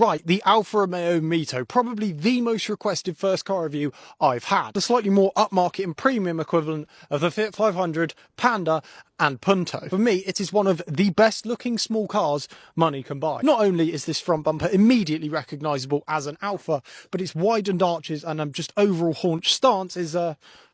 Right, the Alfa Romeo Mito, probably the most requested first car review I've had. The slightly more upmarket and premium equivalent of the Fiat 500, Panda and Punto. For me, it is one of the best looking small cars money can buy. Not only is this front bumper immediately recognisable as an Alfa, but its widened arches and just overall haunch stance is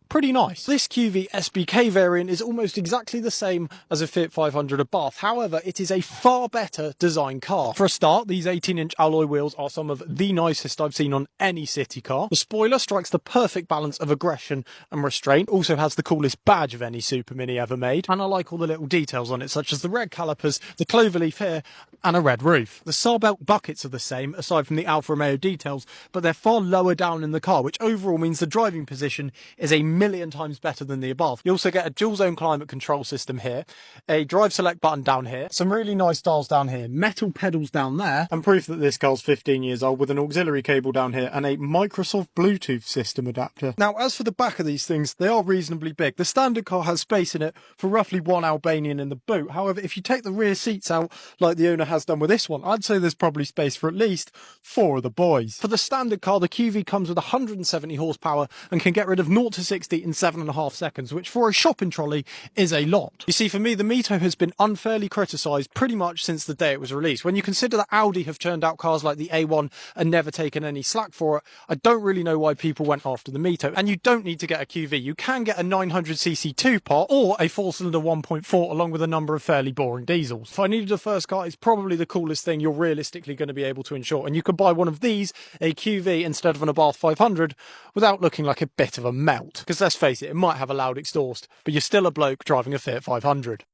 pretty nice. This QV SBK variant is almost exactly the same as a Fiat 500 Abarth. However, it is a far better design car. For a start, these 18-inch alloy wheels are some of the nicest I've seen on any city car. The spoiler strikes the perfect balance of aggression and restraint. Also has the coolest badge of any Super Mini ever made. And I like all the little details on it, such as the red calipers, the cloverleaf here, and a red roof. The saw belt buckets are the same, aside from the Alfa Romeo details, but they're far lower down in the car, which overall means the driving position is a million times better than the Abarth. You also get a dual zone climate control system here, a drive select button down here, some really nice dials down here, metal pedals down there, and proof that this car's 15 years old with an auxiliary cable down here and a Microsoft Bluetooth system adapter. Now, as for the back of these things, they are reasonably big. The standard car has space in it for roughly one Albanian in the boot. However, if you take the rear seats out like the owner has done with this one, I'd say there's probably space for at least 4 of the boys. For the standard car, the QV comes with 170 horsepower and can get rid of 0 to 60 in 7.5 seconds, which for a shopping trolley is a lot. You see, for me, the Mito has been unfairly criticised pretty much since the day it was released. When you consider that Audi have churned out cars like the A1 and never taken any slack for it, I don't really know why people went after the Mito. And you don't need to get a QV. You can get a 900cc 2-pot or a 4-cylinder 1.4 along with a number of fairly boring diesels. If I needed a first car, it's probably the coolest thing you're realistically going to be able to insure. And you could buy one of these, a QV, instead of an Abarth 500 without looking like a bit of a melt. Because let's face it might have a loud exhaust, but you're still a bloke driving a Fiat 500.